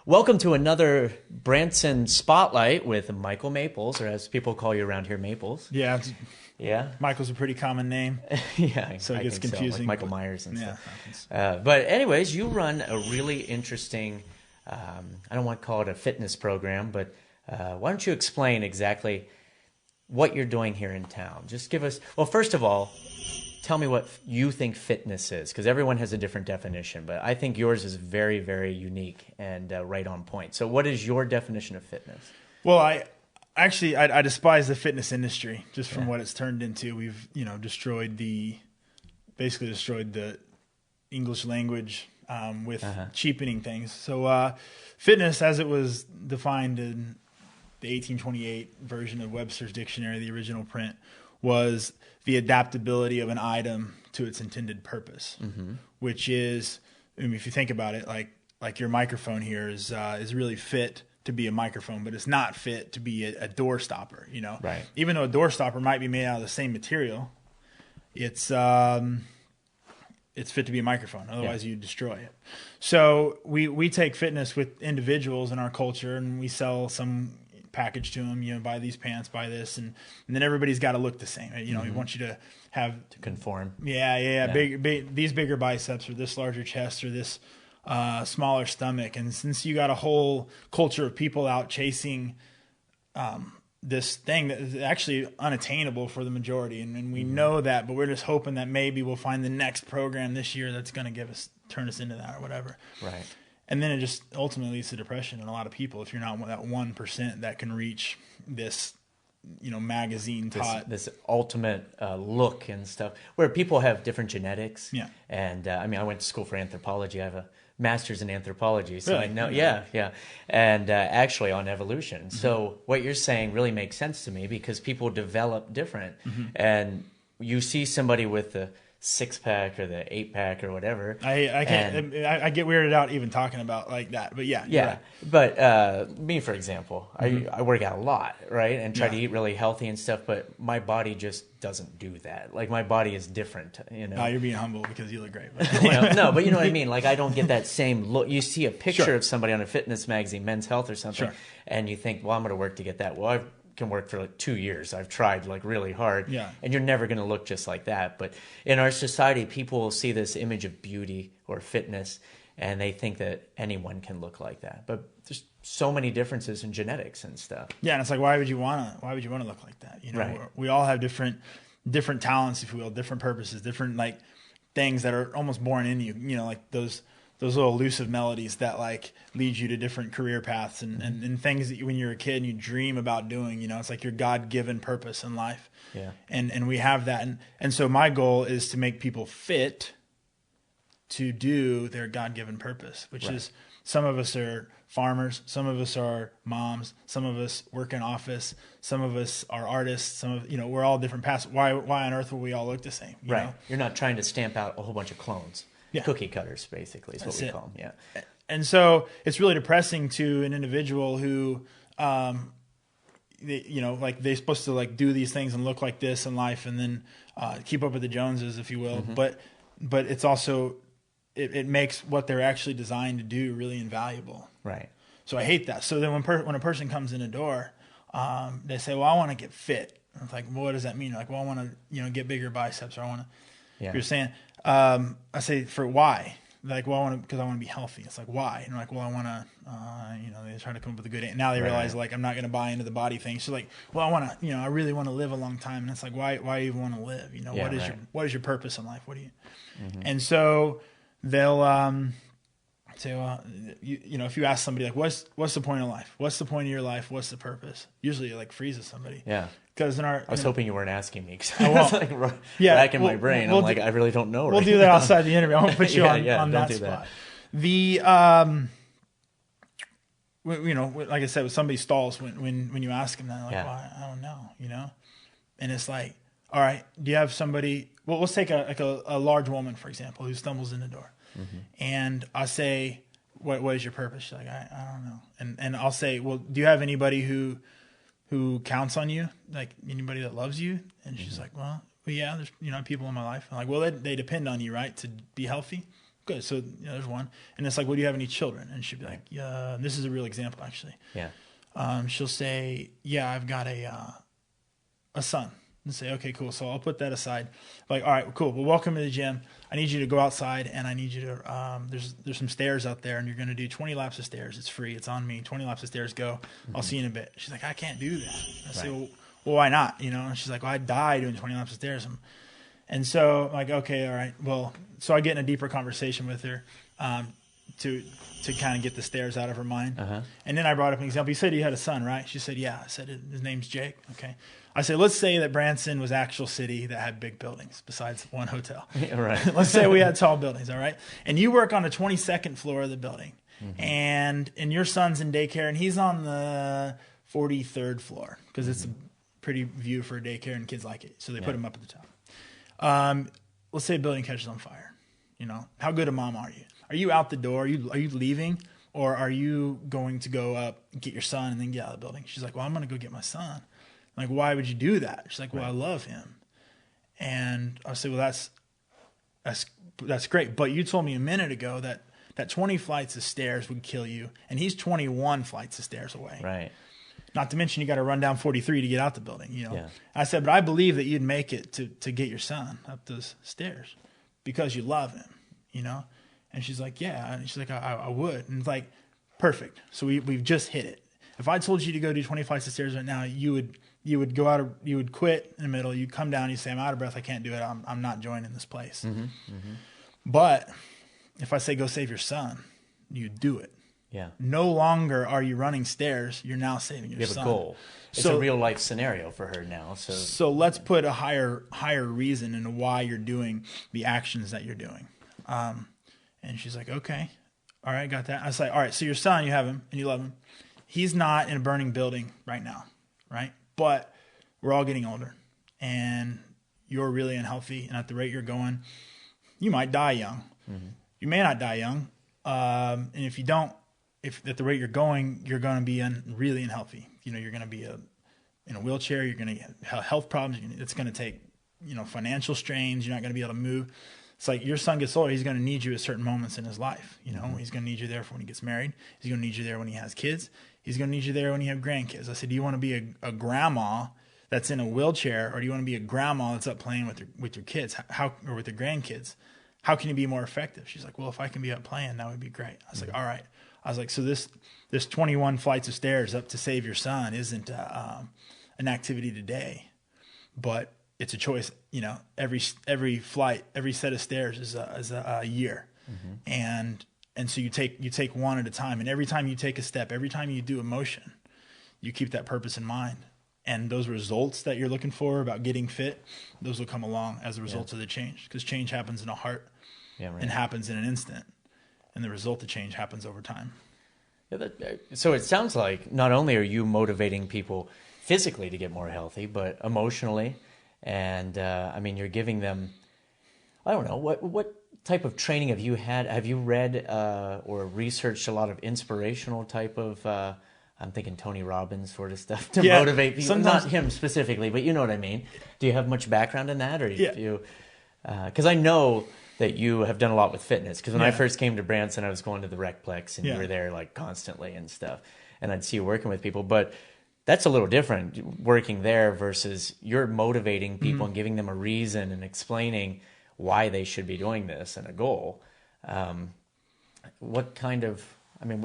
Welcome to another Branson Spotlight with Michael Maples, or as people call you around here, Maples. Yeah, Yeah, Michael's a pretty common name. yeah, So it gets think confusing. like Michael but- Myers and yeah, stuff. But anyways, you run a really interesting, I don't want to call it a fitness program, but why don't you explain exactly what you're doing here in town? Just give us, well, first of all, tell me what you think fitness is, because everyone has a different definition, but I think yours is very, very unique and right on point. So what is your definition of fitness? Well, I despise the fitness industry just from what it's turned into. We've basically destroyed the English language with cheapening things. So fitness, as it was defined in the 1828 version of Webster's dictionary, the original print, was the adaptability of an item to its intended purpose, which is, I mean, if you think about it, like your microphone here is really fit to be a microphone, but it's not fit to be a door stopper. Right. Even though a door stopper might be made out of the same material, it's fit to be a microphone. Otherwise, you destroy it. So we take fitness with individuals in our culture, and we sell some package to them, buy these pants, buy this, and then everybody's got to look the same. We want you to have To conform. yeah. These bigger biceps, or this larger chest, or this smaller stomach. And since you got a whole culture of people out chasing this thing that is actually unattainable for the majority, and we know that, but we're just hoping that maybe we'll find the next program this year that's going to turn us into that or whatever. Right. And then it just ultimately leads to depression in a lot of people if you're not that 1% that can reach this, magazine taught. This ultimate look and stuff, where people have different genetics. Yeah. And I went to school for anthropology. I have a master's in anthropology, so Really? I know. Yeah. And actually on evolution. So what you're saying really makes sense to me, because people develop different, and you see somebody with the 6-pack or the 8-pack or whatever. I get weirded out even talking about like that, but yeah. Yeah, right. but me, for example, I work out a lot, right, and try to eat really healthy and stuff, but my body just doesn't do that. Like, my body is different, Oh, you're being humble because you look great. No, but you know what I mean? Like, I don't get that same look. You see a picture Sure. of somebody on a fitness magazine, Men's Health or something, Sure. and you think, well, I'm going to work to get that. Well, I can work for like 2 years. I've tried like really hard, and you're never going to look just like that. But in our society, people will see this image of beauty or fitness, and they think that anyone can look like that. But there's so many differences in genetics and stuff. Yeah, and it's like, why would you want to look like that? Right. We all have different talents, if you will, different purposes, different like things that are almost born in you. Like those little elusive melodies that like lead you to different career paths and things that when you're a kid and you dream about doing. It's like your God-given purpose in life. Yeah. And we have that, and so my goal is to make people fit to do their God-given purpose, which is, some of us are farmers, some of us are moms, some of us work in office, some of us are artists, we're all different paths. Why on earth will we all look the same? You know? You're not trying to stamp out a whole bunch of clones. Yeah. Cookie cutters, basically, is what That's we it. call them. Yeah. And so it's really depressing to an individual who, they're supposed to like do these things and look like this in life, and then keep up with the Joneses, if you will. But it's also, it makes what they're actually designed to do really invaluable. Right. So I hate that. So then when a person comes in the door, they say, well, I want to get fit. And it's like, well, what does that mean? Like, well, I want to, get bigger biceps, or I want to, you're saying, I say, for why? Like, well, because I want to be healthy. It's like, why? And I'm like, well, I want to, they try to come up with a good, now they realize like, I'm not going to buy into the body thing. So like, well, I want to, I really want to live a long time. And it's like, why even want to live? What is your purpose in life? What do you, and so they'll, say, well, if you ask somebody like, what's the point of life? What's the point of your life? What's the purpose? Usually it like freezes somebody. Yeah. Because I was hoping you weren't asking me, because I I won't. was like racking my brain. I'm like, I really don't know. We'll do that outside the interview. I won't put you on don't that do spot. That. Like I said, when somebody stalls when you ask them that, like, Yeah. well, I don't know, and it's like, all right, do you have somebody? Well, let's take a large woman, for example, who stumbles in the door, and I say, what is your purpose? She's like, I don't know, and I'll say, well, do you have anybody who counts on you, like anybody that loves you? And she's like, well, yeah, there's people in my life. I'm like, well, they depend on you, right, to be healthy. good. So, there's one. And it's like, well, do you have any children? And she'd be like, yeah, this is a real example, actually. Yeah. She'll say, yeah, I've got a son. And say, okay, cool. So I'll put that aside. Like, all right, cool. Well, welcome to the gym. I need you to go outside, and I need you to, there's some stairs out there, and you're going to do 20 laps of stairs. It's free. It's on me. 20 laps of stairs, go. I'll see you in a bit. She's like, I can't do that. I say, well, why not? And she's like, well, I'd die doing 20 laps of stairs. And so I'm like, okay, all right. Well, so I get in a deeper conversation with her to kind of get the stairs out of her mind. And then I brought up an example. You said you had a son, right? She said, yeah. I said, his name's Jake. Okay. I said, let's say that Branson was actual city that had big buildings besides one hotel. Right. Let's say we had tall buildings, all right? And you work on the 22nd floor of the building. And your son's in daycare, and he's on the 43rd floor because it's a pretty view for a daycare, and kids like it. So they put him up at the top. Let's say a building catches on fire. How good a mom are you? Are you out the door? Are you leaving? Or are you going to go up, get your son, and then get out of the building? She's like, well, I'm going to go get my son. I'm like, why would you do that? She's like, well, I love him. And I say, well, that's great. But you told me a minute ago that 20 flights of stairs would kill you, and he's 21 flights of stairs away. Right. Not to mention you got to run down 43 to get out the building. I said, but I believe that you'd make it to get your son up those stairs because you love him. And she's like, yeah. And she's like, I would. And it's like, perfect. So we've just hit it. If I told you to go do 20 flights of stairs right now, you would go out, you would quit in the middle. You come down, you say, I'm out of breath. I can't do it. I'm not joining this place. But if I say, go save your son, you do it. Yeah. No longer are you running stairs. You're now saving your son. You have a goal. It's a real life scenario for her now. So let's put a higher reason into why you're doing the actions that you're doing. And she's like, okay, all right, got that. I was like, all right, so your son, you have him and you love him. He's not in a burning building right now, right? But we're all getting older, and you're really unhealthy. And at the rate you're going, you might die young. You may not die young. And if you don't, if at the rate you're going to be really unhealthy. You're going to be in a wheelchair. You're going to have health problems. It's going to take, financial strains. You're not going to be able to move. It's like your son gets older, he's going to need you at certain moments in his life. He's going to need you there for when he gets married. He's going to need you there when he has kids. He's going to need you there when you have grandkids. I said, do you want to be a grandma that's in a wheelchair, or do you want to be a grandma that's up playing with your kids, or with your grandkids? How can you be more effective? She's like, well, if I can be up playing, that would be great. I was like, all right. I was like, so this 21 flights of stairs up to save your son isn't an activity today, but it's a choice. Every flight, every set of stairs is a year, and so you take one at a time. And every time you take a step, every time you do a motion, you keep that purpose in mind. And those results that you're looking for about getting fit, those will come along as a result of the change, because change happens in a heart and happens in an instant, and the result of change happens over time. So it sounds like not only are you motivating people physically to get more healthy, but emotionally. And you're giving them, I don't know, what type of training have you had? Have you read or researched a lot of inspirational type of, I'm thinking Tony Robbins sort of stuff to motivate people? Not him specifically, but you know what I mean. Do you have much background in that? Or because I know that you have done a lot with fitness. Because when I first came to Branson, I was going to the Recplex, and you were there like constantly and stuff. And I'd see you working with people. But that's a little different, working there versus you're motivating people and giving them a reason and explaining why they should be doing this and a goal. What kind of,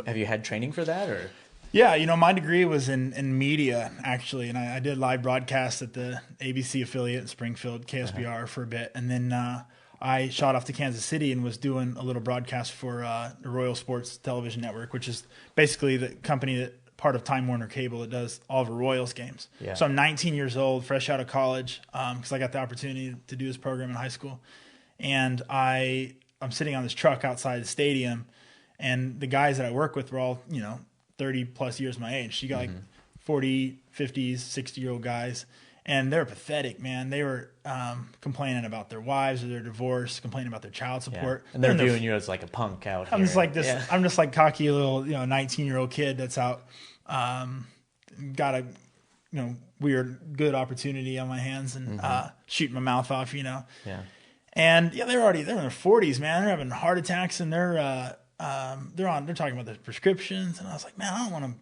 have you had training for that? Or? Yeah, my degree was in media, actually, and I did live broadcasts at the ABC affiliate in Springfield, KSBR, for a bit. And then I shot off to Kansas City and was doing a little broadcast for the Royal Sports Television Network, which is basically the company that part of Time Warner Cable that does all of the Royals games. Yeah. So I'm 19 years old, fresh out of college, because I got the opportunity to do this program in high school. And I'm sitting on this truck outside the stadium, and the guys that I work with were all, 30 plus years my age. You got like 40, 50s, 60-year-old guys, and they're pathetic, man. They were complaining about their wives or their divorce, complaining about their child support. And they're viewing you as like a punk out here. I'm just like this. Yeah. I'm just like cocky little, 19-year-old kid that's out, got a, weird, good opportunity on my hands and shooting my mouth off, Yeah. And yeah, they're in their 40s, man. They're having heart attacks, and they're talking about their prescriptions. And I was like, man, I don't want to.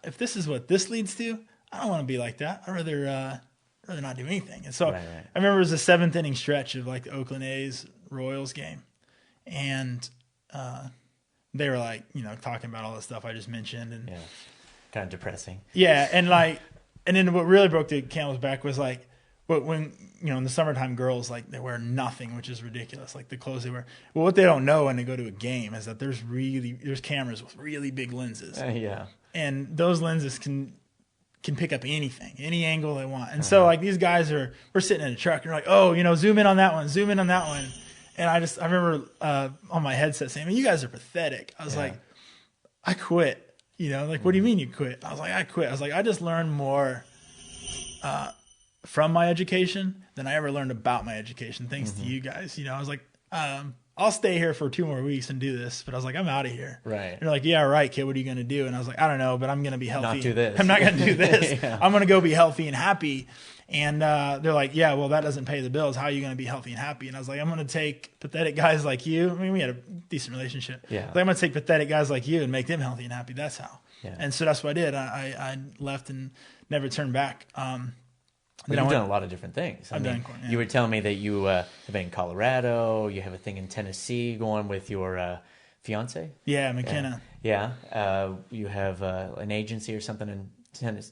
If this is what this leads to, I don't want to be like that. I'd rather not do anything. And so I remember it was the 7th inning stretch of like the Oakland A's Royals game, and they were like, talking about all the stuff I just mentioned, and kind of depressing. Yeah, and then what really broke the camel's back was like, but when in the summertime, girls like they wear nothing, which is ridiculous. Like the clothes they wear. Well, what they don't know when they go to a game is that there's cameras with really big lenses. And those lenses can pick up anything, any angle they want. And so like these guys we're sitting in a truck and they're like, oh, zoom in on that one, zoom in on that one. And I remember on my headset saying, man, you guys are pathetic. I was like, I quit. Like, what do you mean you quit? I was like, I quit. I was like, I just learned more from my education than I ever learned about my education, thanks to you guys. I was like, I'll stay here for 2 more weeks and do this, but I was like, I'm out of here. Right. And they're like, yeah, right, kid, what are you going to do? And I was like, I don't know, but I'm going to be healthy. Not do this. I'm not going to do this. I'm going to go be healthy and happy. And they're like, yeah, well, that doesn't pay the bills. How are you going to be healthy and happy? And I was like, I'm going to take pathetic guys like you. I mean, we had a decent relationship. Yeah. Like, I'm going to take pathetic guys like you and make them healthy and happy. That's how. Yeah. And so that's what I did. I left and never turned back. But you've done a lot of different things. You were telling me that you have been in Colorado. You have a thing in Tennessee going with your fiance. Yeah, McKenna. Yeah. You have an agency or something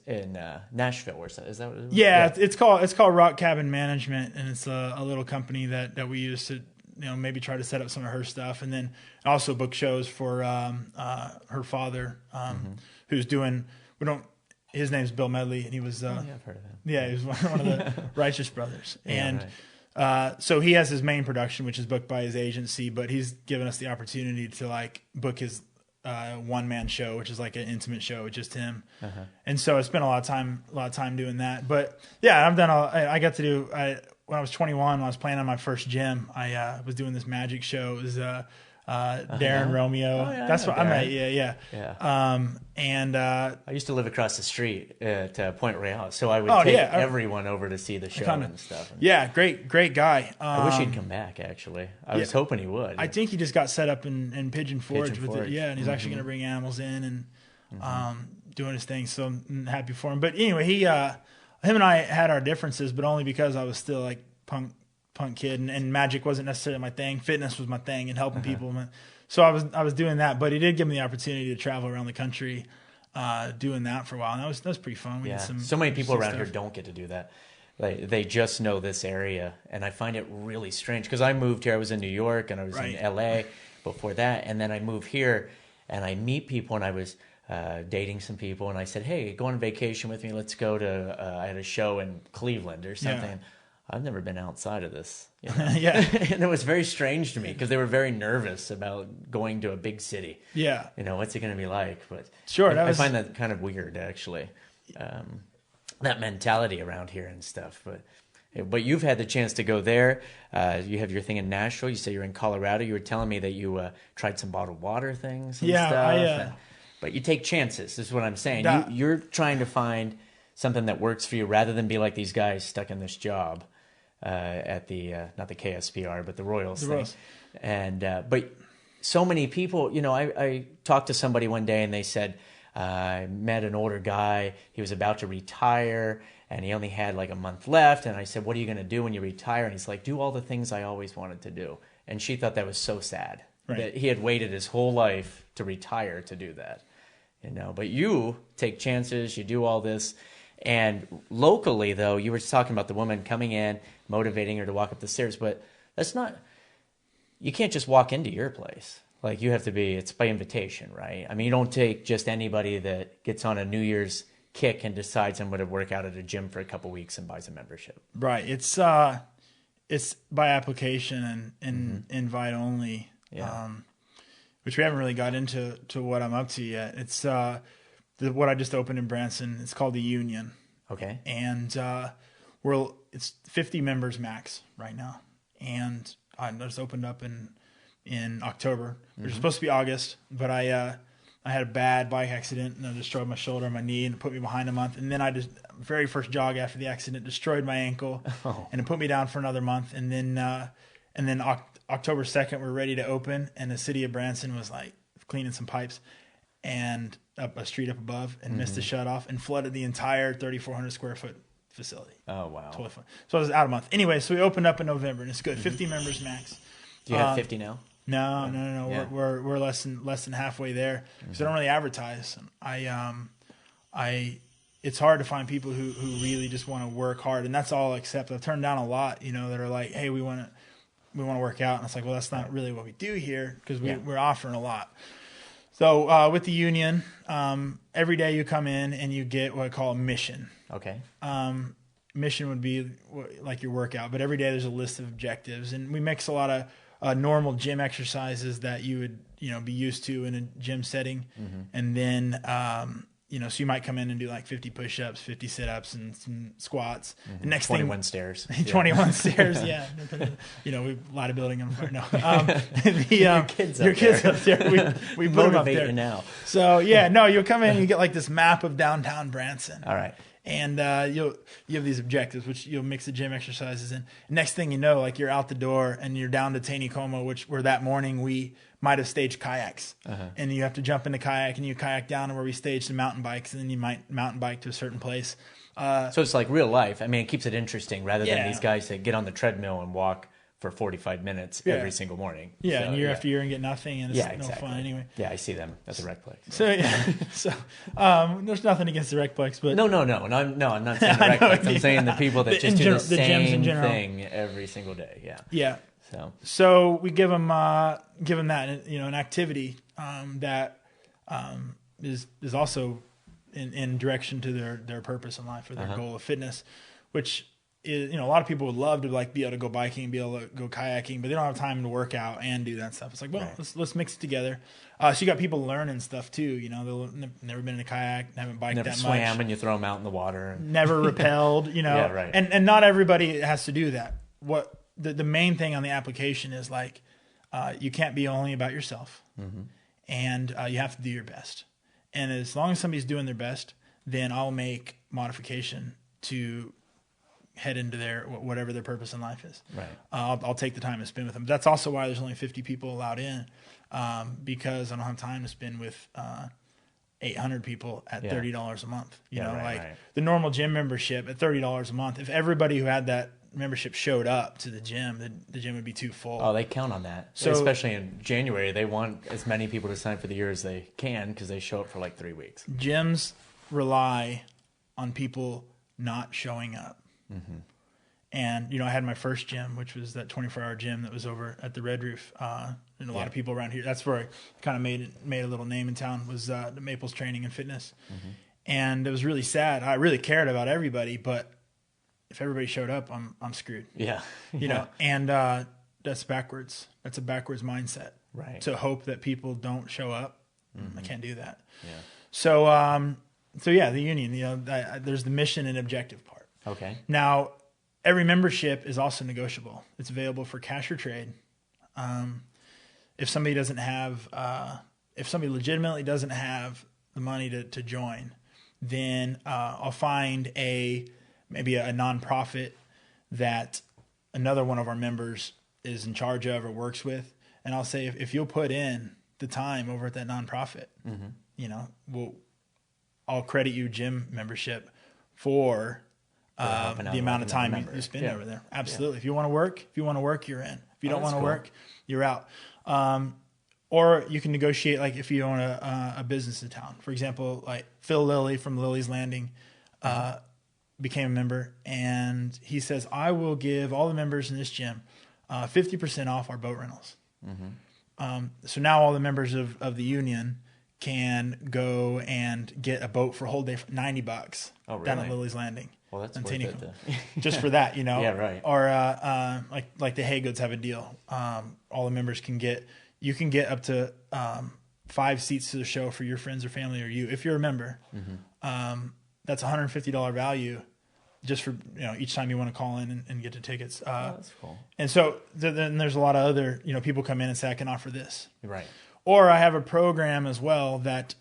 in Nashville, or so. Is that what it is? Yeah, it's called Rock Cabin Management, and it's a little company that we use to maybe try to set up some of her stuff, and then also book shows for her father, who's doing. His name's Bill Medley, and he was. I've heard of him. Yeah, he was one of the Righteous Brothers, and so he has his main production, which is booked by his agency, but he's given us the opportunity to like book his one-man show, which is like an intimate show with just him. And so I spent a lot of time doing that. But yeah, I got to do. When I was 21, when I was playing on my first gym, I was doing this magic show. It was Darren Romeo. That's what I met. Yeah. And I used to live across the street at Point Royale, so I would take everyone over to see the show and stuff. Yeah, great guy. I wish he'd come back. Actually, I was hoping he would. I think he just got set up in Pigeon Forge with it. Yeah, and he's actually going to bring animals in and doing his thing. So I'm happy for him. But anyway, him and I had our differences, but only because I was still like punk kid, and magic wasn't necessarily my thing. Fitness was my thing, and helping people. So I was doing that, but he did give me the opportunity to travel around the country, doing that for a while, and that was pretty fun. We did so many people around here don't get to do that. They just know this area, and I find it really strange because I moved here. I was in New York and I was in LA before that, and then I moved here, and I meet people, and I was dating some people, and I said, hey, go on vacation with me. Let's go to. I had a show in Cleveland or something. Yeah. I've never been outside of this. And it was very strange to me because they were very nervous about going to a big city. Yeah. What's it going to be like? But sure, I find that kind of weird, actually, that mentality around here and stuff. But you've had the chance to go there. You have your thing in Nashville. You say you're in Colorado. You were telling me that you tried some bottled water things and stuff. But you take chances, is what I'm saying. You're trying to find something that works for you rather than be like these guys stuck in this job. At the not the KSPR but the Royals thing. And but so many people, I talked to somebody one day and they said I met an older guy. He was about to retire and he only had like a month left. And I said, what are you going to do when you retire? And he's like, do all the things I always wanted to do. And she thought that was so sad that he had waited his whole life to retire to do that. But you take chances, you do all this. And locally, though, you were talking about the woman coming in, motivating her to walk up the stairs, but that's not, you can't just walk into your place. Like, you have to be, it's by invitation, right? I mean, you don't take just anybody that gets on a New Year's kick and decides I'm going to work out at a gym for a couple weeks and buys a membership. Right. It's by application and invite only, which we haven't really got into what I'm up to yet. It's what I just opened in Branson. It's called the Union. Okay. And it's 50 members max right now. And I just opened up in October. It was supposed to be August, but I had a bad bike accident and I destroyed my shoulder and my knee and it put me behind a month. And then very first jog after the accident destroyed my ankle and it put me down for another month. And then And then October 2nd, we're ready to open. And the city of Branson was like cleaning some pipes and up a street up above and missed the shut off and flooded the entire 3,400 square foot facility. Oh, wow. Totally fun. So it was out a month. Anyway, so we opened up in November and it's good. 50 members max. Do you have 50 now? No. Yeah. We're less than halfway there because I don't really advertise. It's hard to find people who really just want to work hard, and that's all I accept. I've turned down a lot, that are like, hey, we want to work out, and it's like, well, that's not really what we do here because we're offering a lot. So with the union, every day you come in and you get what I call a mission. Okay. Mission would be like your workout, but every day there's a list of objectives, and we mix a lot of normal gym exercises that you would be used to in a gym setting, and then so you might come in and do like 50 push-ups, 50 sit-ups, and some squats. The next 21 stairs. 21 stairs, yeah. We light a building on fire. No, your kids up there. We put them up there you now. So you'll come in and you get like this map of downtown Branson. All right. And you have these objectives, which you'll mix the gym exercises in. Next thing you know, like you're out the door and you're down to Taneycomo, where that morning we might have staged kayaks. And you have to jump in the kayak and you kayak down to where we staged the mountain bikes, and then you might mountain bike to a certain place. So it's like real life. I mean, it keeps it interesting rather than these guys that get on the treadmill and walk for 45 minutes every single morning. Yeah, so, and year after year and get nothing, and it's no fun anyway. Yeah, I see them at the Recplex. So there's nothing against the Recplex, but no, I'm not saying the Recplex. I'm saying the people that just do the same thing every single day. Yeah. Yeah. So we give them that, an activity that is also in direction to their purpose in life or their goal of fitness, which is, a lot of people would love to like be able to go biking, be able to go kayaking, but they don't have time to work out and do that stuff. It's like, well, let's mix it together. So you got people learning stuff too. They've never been in a kayak, haven't biked that much. Never swam, and you throw them out in the water. Never rappelled, Yeah, right. And not everybody has to do that. What the main thing on the application is like, you can't be only about yourself, and you have to do your best. And as long as somebody's doing their best, then I'll make modification to head into whatever their purpose in life is. Right. I'll take the time to spend with them. That's also why there's only 50 people allowed in, because I don't have time to spend with 800 people at $30 a month. The normal gym membership at $30 a month. If everybody who had that membership showed up to the gym, the gym would be too full. Oh, they count on that. So, especially in January, they want as many people to sign for the year as they can because they show up for like 3 weeks. Gyms rely on people not showing up. And, I had my first gym, which was that 24-hour gym that was over at the Red Roof. And a lot of people around here, that's where I kind of made a little name in town, was the Maples Training and Fitness. And it was really sad. I really cared about everybody, but if everybody showed up, I'm screwed. Yeah. And that's backwards. That's a backwards mindset. Right. To hope that people don't show up. I can't do that. Yeah. So the union, there's the mission and objective part. Okay. Now, every membership is also negotiable. It's available for cash or trade. If somebody doesn't have, if somebody legitimately doesn't have the money to join, then I'll find maybe a nonprofit that another one of our members is in charge of or works with, and I'll say if you'll put in the time over at that nonprofit, I'll credit you gym membership for the amount of time you spend over there. Absolutely. Yeah. If you want to work, you're in. If you don't want to work, you're out. Or you can negotiate, like if you own a business in town. For example, like Phil Lilly from Lily's Landing became a member, and he says, I will give all the members in this gym 50% off our boat rentals. So now all the members of the union can go and get a boat for a whole day for $90 down at Lily's Landing. Well, that's worth it. Just for that, Yeah, right. Or like the Hay Goods have a deal. All the members can get up to 5 seats to the show for your friends or family or you, if you're a member. That's $150 value just for each time you want to call in and get the tickets. That's cool. And so then there's a lot of other people come in and say I can offer this. Right. Or I have a program as well that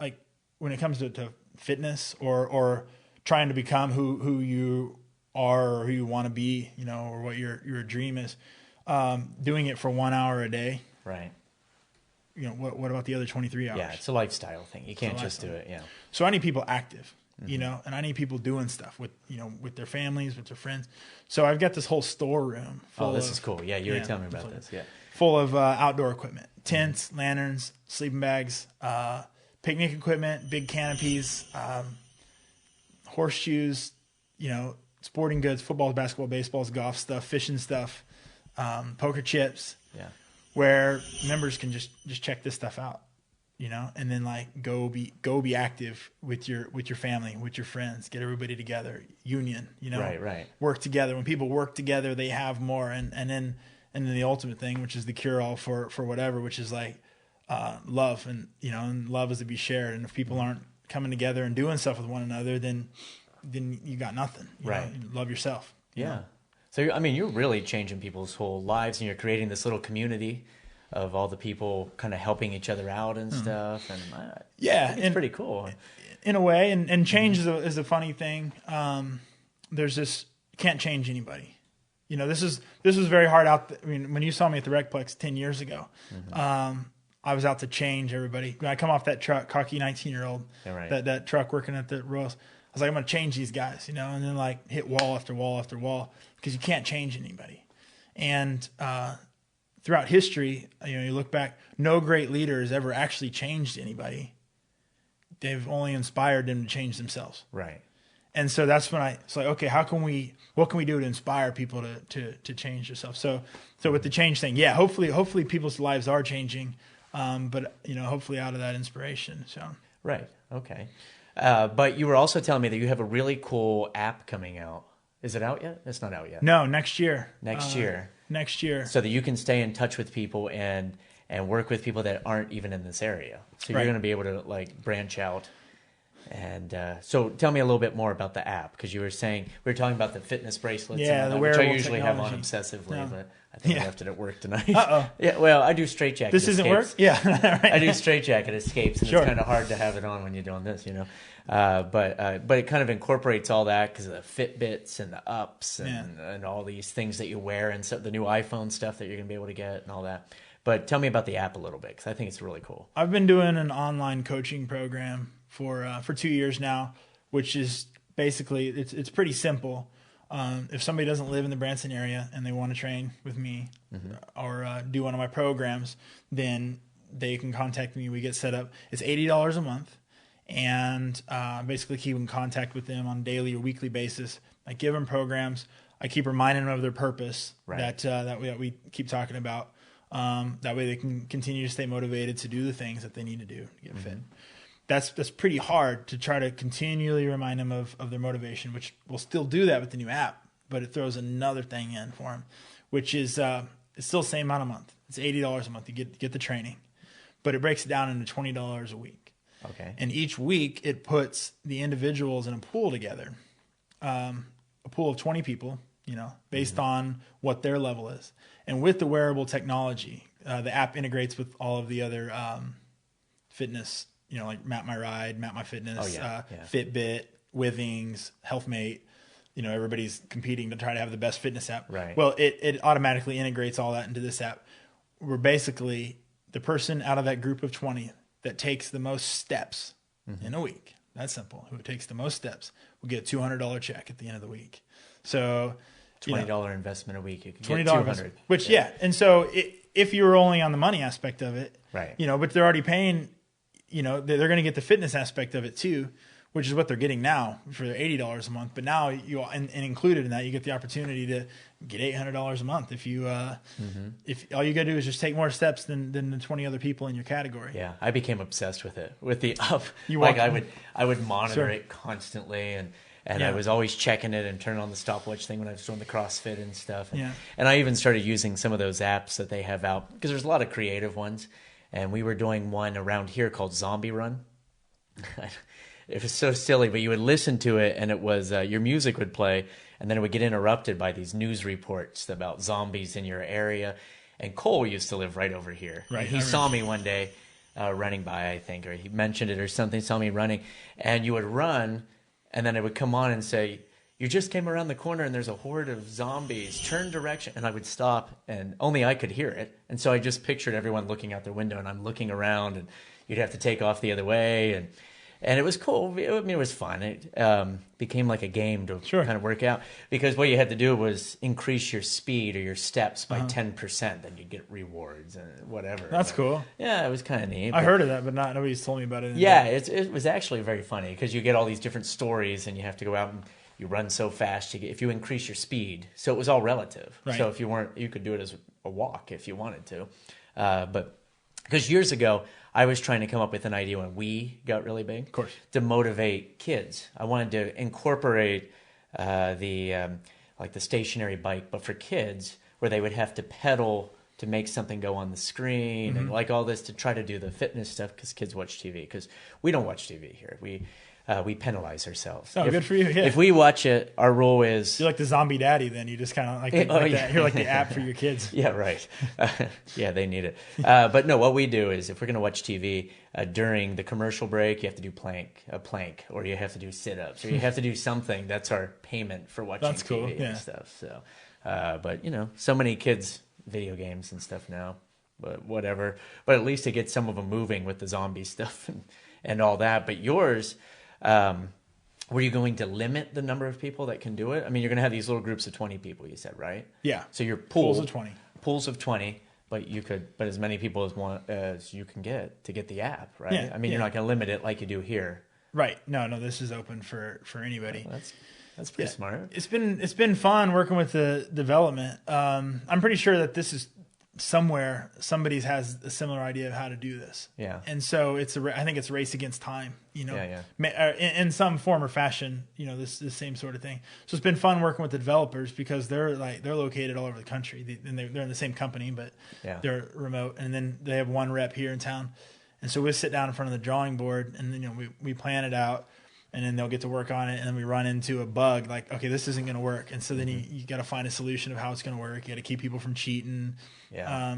like when it comes to fitness or trying to become who you are or who you want to be, or what your dream is. doing it for 1 hour a day. Right. You know, what about the other 23 hours? Yeah, it's a lifestyle thing. You can't just do it. Yeah. So I need people active, you know, and I need people doing stuff with, you know, with their families, with their friends. So I've got this whole storeroom full this is cool. Yeah, you were telling me about this. Yeah. Full of outdoor equipment, tents, lanterns, sleeping bags, picnic equipment, big canopies, horseshoes, you know, sporting goods, footballs, basketball, baseballs, golf stuff, fishing stuff, poker chips. Yeah. Where members can just check this stuff out, you know, and then like go be active with your family, with your friends, get everybody together, union, you know, right. Work together. When people work together, they have more, and then the ultimate thing, which is the cure all for whatever, which is like love, and you know, and love is to be shared. And if people aren't coming together and doing stuff with one another, then you got nothing. You know? You love yourself. Yeah. You know? So, I mean, you're really changing people's whole lives, and you're creating this little community of all the people kind of helping each other out and stuff. And it's pretty cool. In a way, and change is a funny thing. There's this, can't change anybody. You know, this was very hard out. I mean, when you saw me at the Recplex 10 years ago, I was out to change everybody. When I come off that truck, cocky 19-year-old, that truck working at the Royals, I was like, I'm going to change these guys, you know, and then like hit wall after wall after wall, because you can't change anybody. And throughout history, you know, you look back, no great leader has ever actually changed anybody. They've only inspired them to change themselves. Right. And so that's when it's like, okay, what can we do to inspire people to change themselves? So with the change thing, yeah, hopefully people's lives are changing, but you know, hopefully out of that inspiration. So right, okay. But you were also telling me that you have a really cool app coming out. Is it out yet? It's not out yet. No, next year. Next year. So that you can stay in touch with people and work with people that aren't even in this area. So you're going to be able to like branch out. And so tell me a little bit more about the app, because you were saying, we were talking about the fitness bracelets, the which I wearable usually technology. have on obsessively, but I think I left it at work tonight. Uh-oh. Yeah, well, I do straitjacket This escapes. isn't work? Yeah. I do straitjacket escapes, and it's kind of hard to have it on when you're doing this, you know. But it kind of incorporates all that because of the Fitbits and the ups and all these things that you wear, and so the new iPhone stuff that you're going to be able to get and all that. But tell me about the app a little bit, because I think it's really cool. I've been doing an online coaching program for 2 years now, which is basically, it's pretty simple. If somebody doesn't live in the Branson area and they want to train with me or do one of my programs, then they can contact me. We get set up. It's $80 a month, and basically keep in contact with them on a daily or weekly basis. I give them programs. I keep reminding them of their purpose that we keep talking about. That way they can continue to stay motivated to do the things that they need to do to get fit. That's pretty hard to try to continually remind them of their motivation, which we'll still do that with the new app, but it throws another thing in for them, which is it's still the same amount a month. It's $80 a month. You get the training, but it breaks it down into $20 a week. Okay. And each week it puts the individuals in a pool together, a pool of 20 people, you know, based on what their level is. And with the wearable technology, the app integrates with all of the other fitness, you know, like Map My Ride, Map My Fitness, Fitbit, Withings, HealthMate. You know, everybody's competing to try to have the best fitness app. Right. Well, it automatically integrates all that into this app. We're basically the person out of that group of 20 that takes the most steps in a week. That's simple. Who takes the most steps will get a $200 check at the end of the week. So $20 investment a week. You can $20 get $200. investment, which and so if you were only on the money aspect of it, right? You know, but they're already paying. You know, they're going to get the fitness aspect of it too, which is what they're getting now for their $80 a month. But now and included in that, you get the opportunity to get $800 a month if you if all you got to do is just take more steps than the 20 other people in your category. Yeah, I became obsessed with it. With the up, I would monitor it constantly, and I was always checking it and turning on the stopwatch thing when I was doing the CrossFit and stuff. And I even started using some of those apps that they have out, because there's a lot of creative ones. And we were doing one around here called Zombie Run. It was so silly, but you would listen to it, and it was your music would play, and then it would get interrupted by these news reports about zombies in your area. And Cole used to live right over here. Right. And he saw me one day running by, I think, or he mentioned it or something, saw me running. And you would run, and then it would come on and say, you just came around the corner and there's a horde of zombies. Turn direction. And I would stop, and only I could hear it. And so I just pictured everyone looking out their window, and I'm looking around, and you'd have to take off the other way. And it was cool. I mean, it was fun. It became like a game to kind of work out, because what you had to do was increase your speed or your steps by 10%. Then you'd get rewards and whatever. That's cool. Yeah, it was kind of neat. I heard of that, but nobody's told me about it. Yeah, it was actually very funny, because you get all these different stories, and you have to go out and you run so fast. If you increase your speed, so it was all relative. Right. So if you weren't, you could do it as a walk if you wanted to. But because years ago, I was trying to come up with an idea when we got really big, of course, to motivate kids. I wanted to incorporate the stationary bike, but for kids, where they would have to pedal to make something go on the screen, and like all this, to try to do the fitness stuff, because kids watch TV. Because we don't watch TV here. We penalize ourselves. Oh, good for you. Yeah. If we watch it, our rule is... You're like the zombie daddy then. You just kind of like that. You're like the app for your kids. Yeah, right. Yeah, they need it. But no, what we do is, if we're going to watch TV, during the commercial break, you have to do a plank, or you have to do sit-ups, or you have to do something. That's our payment for watching That's cool. TV and stuff. So, but, so many kids, video games and stuff now, but whatever. But at least it gets some of them moving with the zombie stuff and all that. But yours... were you going to limit the number of people that can do it? I mean, you're going to have these little groups of 20 people, you said, right? Yeah. So your pools of 20. Pools of 20, but as many people as you can get to get the app, right? Yeah, I mean, you're not going to limit it like you do here. Right. No, this is open for anybody. Oh, that's pretty smart. It's been fun working with the development. I'm pretty sure that this is somewhere somebody has a similar idea of how to do this. Yeah. And so I think it's a race against time, Yeah. In some form or fashion, this same sort of thing. So it's been fun working with the developers, because they're located all over the country, and they're in the same company, but they're remote. And then they have one rep here in town. And so we sit down in front of the drawing board, and then, we plan it out, and then they'll get to work on it. And then we run into a bug, like, okay, this isn't going to work. And so then you got to find a solution of how it's going to work. You got to keep people from cheating. Yeah.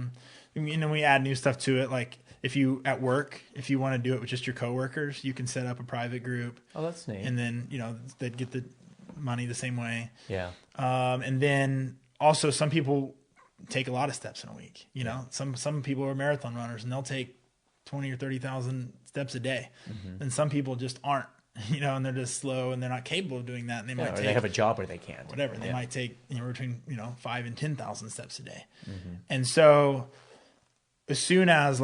And then we add new stuff to it. Like, if you want to do it with just your coworkers, you can set up a private group. Oh, that's neat. And then, they'd get the money the same way. Yeah. And then also, some people take a lot of steps in a week. Some people are marathon runners, and they'll take 20 or 30,000 steps a day. And some people just aren't. And they're just slow, and they're not capable of doing that. And they have a job where they can't. Whatever. They might take between 5,000 and 10,000 steps a day. And so, as soon as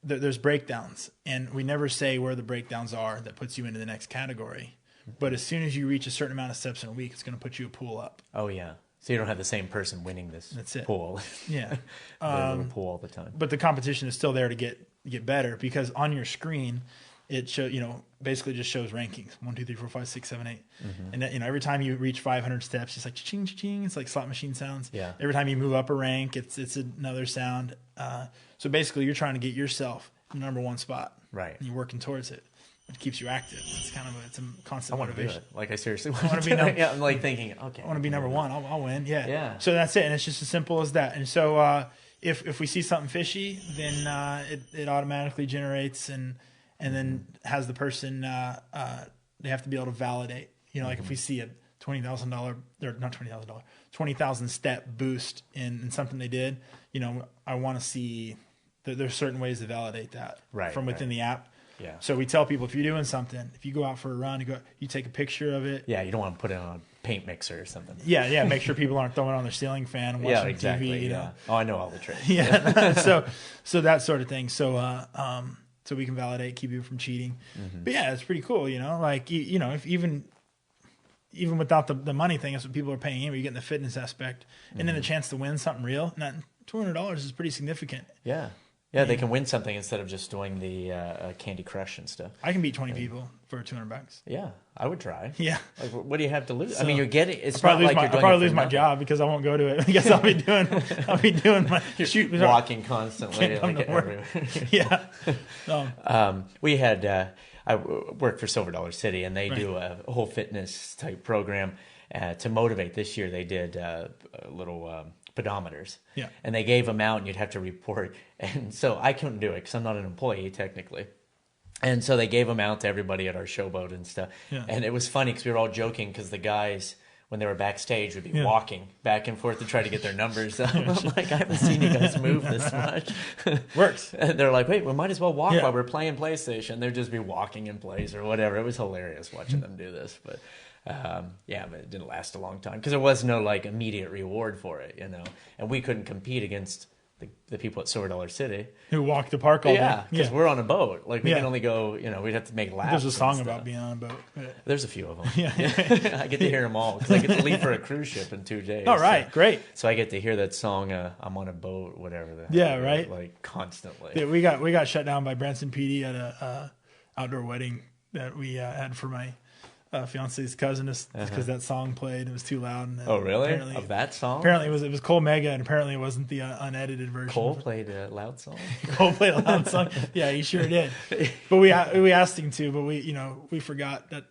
there's breakdowns, and we never say where the breakdowns are that puts you into the next category, but as soon as you reach a certain amount of steps in a week, it's going to put you a pool up. Oh yeah. So you don't have the same person winning this pool. Yeah. The pool all the time. But the competition is still there to get better, because on your screen, it basically just shows rankings 1, 2, 3, 4, 5, 6, 7, 8, and every time you reach 500 steps, it's like ching ching. It's like slot machine sounds. Yeah. Every time you move up a rank, it's another sound. So basically, you're trying to get yourself in the number one spot. Right. And you're working towards it. It keeps you active. It's a constant motivation. Do it. Like, I seriously want to be number. Yeah, I'm like thinking, okay, I want to be number one. I'll win. Yeah. Yeah. So that's it, and it's just as simple as that. And so if we see something fishy, then it automatically generates and then has the person they have to be able to validate. Like if we see a $20,000 or not $20,000, 20,000 step boost in something they did, I want to see that there's certain ways to validate that from within the app. Yeah. So we tell people, if you're doing something, if you go out for a run, you take a picture of it. Yeah, you don't want to put it on a paint mixer or something. Yeah. Make sure people aren't throwing it on their ceiling fan and watching TV. Oh, I know all the tricks. Yeah. so that sort of thing. So we can validate, keep you from cheating. But yeah, it's pretty cool. Like if even without the money thing, that's what people are paying in. You're getting the fitness aspect, and then the chance to win something real. Now, $200 is pretty significant. Yeah. Yeah, they can win something instead of just doing the Candy Crush and stuff. I can beat 20 people for $200. Yeah, I would try. Yeah. Like, what do you have to lose? So, I mean, you're getting. It's not like you're doing. I'll probably lose my job because I won't go to it. I guess I'll be doing my shoot. Walking constantly. Like everywhere. Yeah. We had. I work for Silver Dollar City, and they do a whole fitness type program to motivate. This year, they did little. Pedometers. Yeah. And they gave them out, and you'd have to report. And so I couldn't do it because I'm not an employee technically. And so they gave them out to everybody at our showboat and stuff. Yeah. And it was funny because we were all joking because the guys when they were backstage, would be walking back and forth to try to get their numbers up. I'm like, I haven't seen you guys move this much. Works. And they're like, wait, we might as well walk while we're playing PlayStation. They'd just be walking in place or whatever. It was hilarious watching them do this. But but it didn't last a long time because there was no like immediate reward for it, you know. And we couldn't compete against the people at Silver Dollar City who walk the park all day. Yeah, because we're on a boat. Like we can only go, you know, we'd have to make laps. There's a song about being on a boat. There's a few of them. I get to hear them all because I get to leave for a cruise ship in 2 days. All right, great. So I get to hear that song. I'm on a boat, whatever. Right. Like constantly. Yeah, we got shut down by Branson PD at a outdoor wedding that we had for my fiance's cousin because that song played. It was too loud. And oh, really? Of that song? Apparently it was Cole Mega, and apparently it wasn't the unedited version. Cole played a loud song. Cole played a loud song. Yeah, he sure did. But we asked him to, but we forgot that.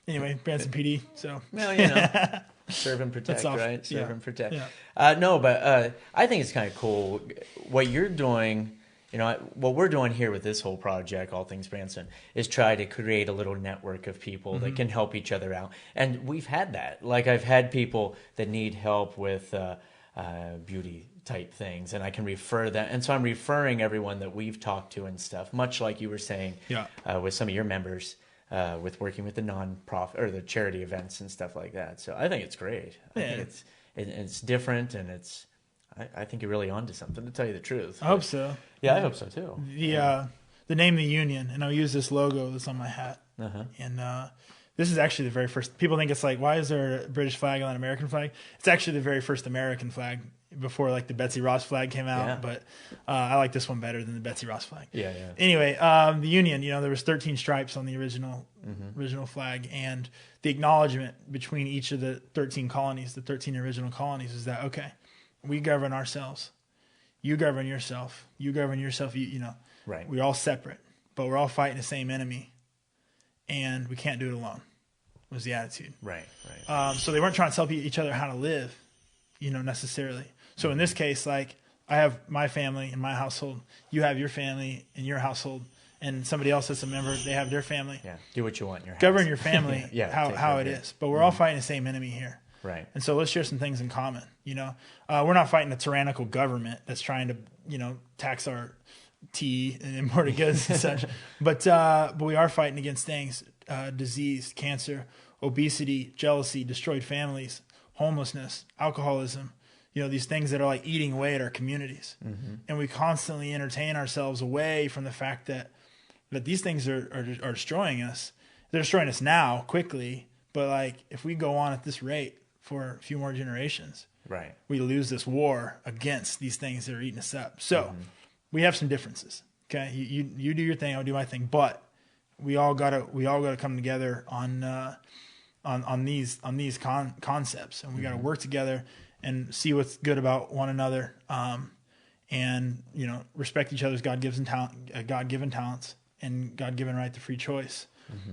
Anyway, Branson PD. So well, you know, serve and protect, right? Serve and protect. Yeah. No, but I think it's kind of cool what you're doing. You know, what we're doing here with this whole project, All Things Branson, is try to create a little network of people that can help each other out. And we've had that. Like, I've had people that need help with beauty type things, and I can refer that. And so I'm referring everyone that we've talked to and stuff, much like you were saying with some of your members, with working with the nonprofit or the charity events and stuff like that. So I think it's great. I think it's different, and I think you're really onto something, to tell you the truth. I hope so. Yeah, I hope so too. The name of the union, and I'll use this logo that's on my hat. And this is actually the very first. People think it's like, why is there a British flag on an American flag? It's actually the very first American flag before like the Betsy Ross flag came out. But I like this one better than the Betsy Ross flag. Anyway, the union, you know, there was 13 stripes on the original flag, and the acknowledgement between each of the 13 colonies, the 13 original colonies, is that okay? We govern ourselves. You govern yourself. You govern yourself. You know, right. We're all separate, but we're all fighting the same enemy, and we can't do it alone. Was the attitude. Right. So they weren't trying to tell each other how to live, you know, necessarily. So in this case, like, I have my family in my household. You have your family in your household, and somebody else that's a member, they have their family. Yeah. Do what you want in your house. Govern your family. How it is. But we're all fighting the same enemy here. Right. And so let's share some things in common. You know, we're not fighting a tyrannical government that's trying to, you know, tax our tea and imported goods and such. But we are fighting against things, disease, cancer, obesity, jealousy, destroyed families, homelessness, alcoholism, you know, these things that are like eating away at our communities. And we constantly entertain ourselves away from the fact that these things are destroying us. They're destroying us now quickly. But like, if we go on at this rate for a few more generations, right, we lose this war against these things that are eating us up. So we have some differences. Okay, you do your thing, I'll do my thing, but we all gotta come together on these concepts, and we gotta work together and see what's good about one another, and you know, respect each other's God-given talents and God-given right to free choice.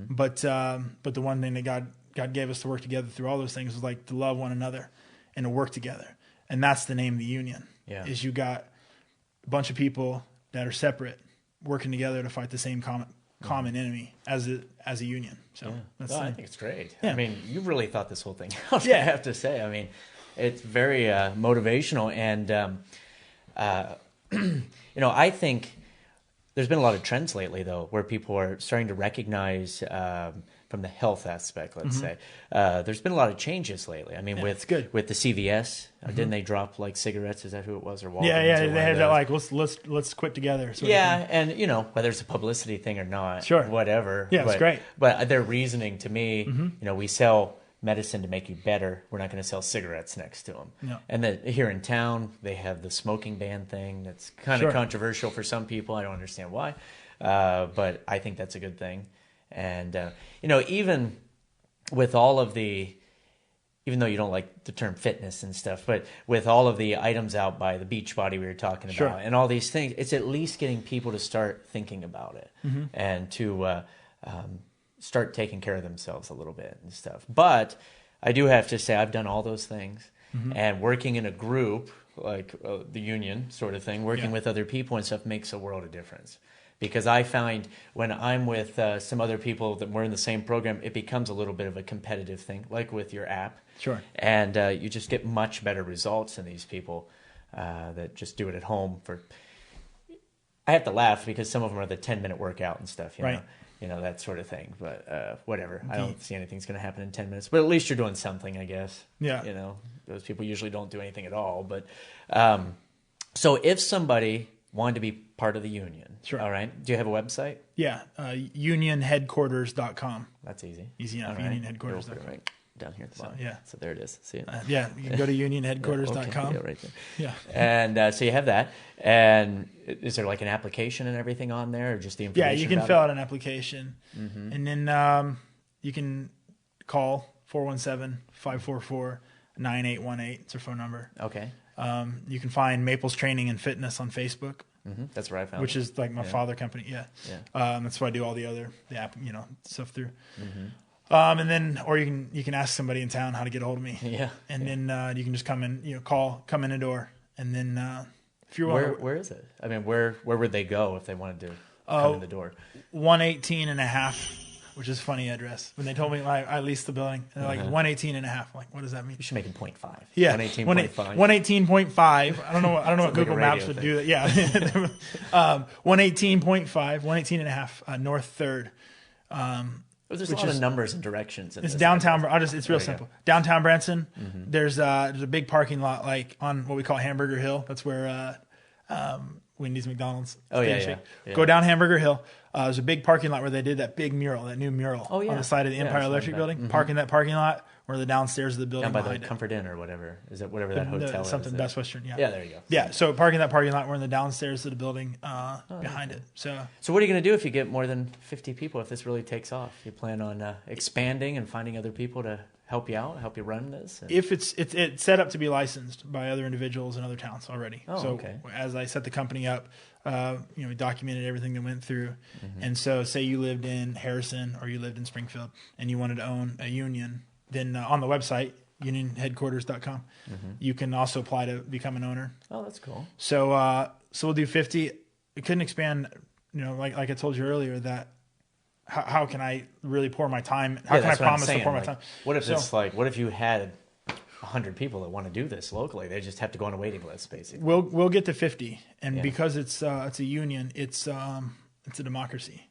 But the one thing that God gave us to work together through all those things was like to love one another and to work together. And that's the name of the union. Is you got a bunch of people that are separate working together to fight the same common enemy as a union. So I think it's great. I mean, you really thought this whole thing out. I have to say. I mean, it's very motivational, and you know, I think there's been a lot of trends lately, though, where people are starting to recognize from the health aspect, let's say. There's been a lot of changes lately. I mean, with the CVS, didn't they drop like cigarettes? Is that who it was, or Walgreens? Yeah, they had that like let's quit together. And you know, whether it's a publicity thing or not, whatever. Yeah, it's great. But their reasoning to me, you know, we sell medicine to make you better. We're not going to sell cigarettes next to them. No. And that here in town, they have the smoking ban thing. That's kind of controversial for some people. I don't understand why, but I think that's a good thing. And you know, even with all of the, even though you don't like the term fitness and stuff, but with all of the items out by the Beachbody we were talking about, and all these things, it's at least getting people to start thinking about it and to start taking care of themselves a little bit and stuff. But I do have to say, I've done all those things, and working in a group like the union sort of thing, working with other people and stuff makes a world of difference, Because I find when I'm with some other people that we're in the same program, it becomes a little bit of a competitive thing, like with your app. Sure. And you just get much better results than these people that just do it at home. I have to laugh because some of them are the 10-minute workout and stuff, right. That sort of thing. But whatever. I don't see anything's going to happen in 10 minutes. But at least you're doing something, I guess. Yeah. Those people usually don't do anything at all. But so if somebody wanted to be part of the union, sure. All right. Do you have a website? Yeah. Unionheadquarters.com. That's easy. Easy enough. Right. Unionheadquarters.com. Right down here at the bottom. Yeah. So there it is. See it? Yeah. You can go to unionheadquarters.com. Yeah, okay. Yeah, right there. Yeah. And so you have that. And is there like an application and everything on there, or just the information? Yeah, you can fill out an application. Mm-hmm. And then you can call 417-544-9818. It's our phone number. Okay. You can find Maples Training and Fitness on Facebook. Mm-hmm. That's where I found which is like my father company. Yeah. That's why I do all the app, stuff through. Mm-hmm. And then, or you can ask somebody in town how to get a hold of me. Yeah. And then you can just come in, come in the door. And then if you're where is it? I mean, where would they go if they wanted to come in the door? 118 and a half, which is a funny address. When they told me I leased the building, they're like 118 and a half. I'm like, what does that mean? You should make it 0.5. Yeah. 118.5. 118.5. I don't know what Google Maps would do that. Yeah. 118.5, 118 and a half, North 3rd. There's a lot of numbers and directions. It's downtown. It's real simple. Downtown Branson. Mm-hmm. There's a big parking lot like on what we call Hamburger Hill. That's where Wendy's, McDonald's. Oh yeah. Go down Hamburger Hill. There's a big parking lot where they did that big mural, that new mural on the side of the Empire Electric Building. Mm-hmm. Park in that parking lot or the downstairs of the building down by the Comfort Inn or whatever. Is it whatever that hotel is? Something Best Western. Yeah. Yeah, there you go. Yeah. So parking that parking lot. We're in the downstairs of the building behind it. So what are you going to do if you get more than 50 people? If this really takes off, you plan on expanding and finding other people to help you out, help you run this? If it's set up to be licensed by other individuals in other towns already. Oh, so okay. As I set the company up, we documented everything that went through. Mm-hmm. And so say you lived in Harrison or you lived in Springfield and you wanted to own a union, then on the website, unionheadquarters.com, you can also apply to become an owner. Oh, that's cool. So we'll do 50. We couldn't expand, like I told you earlier, that how can I really pour my time? How can I promise to pour my time? What if what if you had 100 people that want to do this locally? They just have to go on a waiting list, basically. We'll get to 50, and because it's a union, it's a democracy,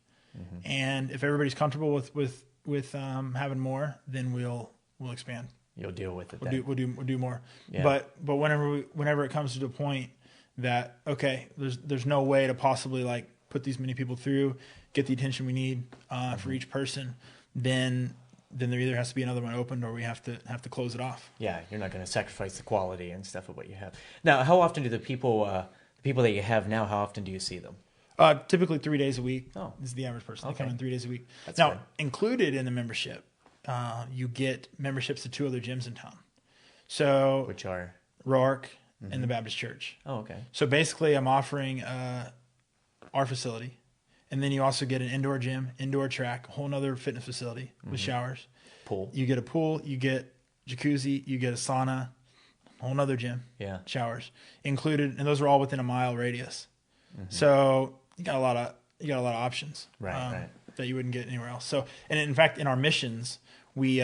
and if everybody's comfortable with having more, then we'll expand. You'll deal with it. We'll do more. Yeah. But whenever it comes to the point that there's no way to possibly put these many people through, get the attention we need for each person, then there either has to be another one opened or we have to close it off. Yeah, you're not going to sacrifice the quality and stuff of what you have. Now, how often do the people that you have now? How often do you see them? Typically 3 days a week. Oh, this is the average person. They come in 3 days a week. That's now good. Included in the membership, you get memberships to 2 other gyms in town. So which are Rourke and the Baptist Church. Oh, okay. So basically, I'm offering our facility. And then you also get an indoor gym, indoor track, a whole nother fitness facility with showers. Pool. You get a pool, you get jacuzzi, you get a sauna, a whole nother gym. Yeah. Showers included, and those are all within a mile radius. Mm-hmm. So you got a lot of options. Right. That you wouldn't get anywhere else. So, and in fact, in our missions, we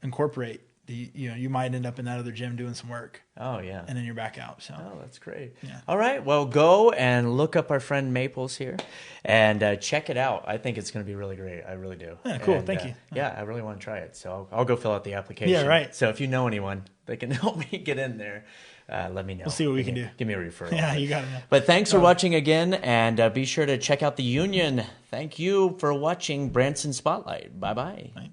incorporate you might end up in that other gym doing some work. Oh, yeah. And then you're back out. So. Oh, that's great. Yeah. All right. Well, go and look up our friend Maples here and check it out. I think it's going to be really great. I really do. Yeah, cool. Thank you. Yeah, I really want to try it. So I'll go fill out the application. Yeah, right. So if you know anyone that can help me get in there, let me know. We'll see what we can do. Give me a referral. Yeah, you got it. But thanks for watching again, and be sure to check out the Union. Thank you for watching Branson Spotlight. Bye-bye. Right.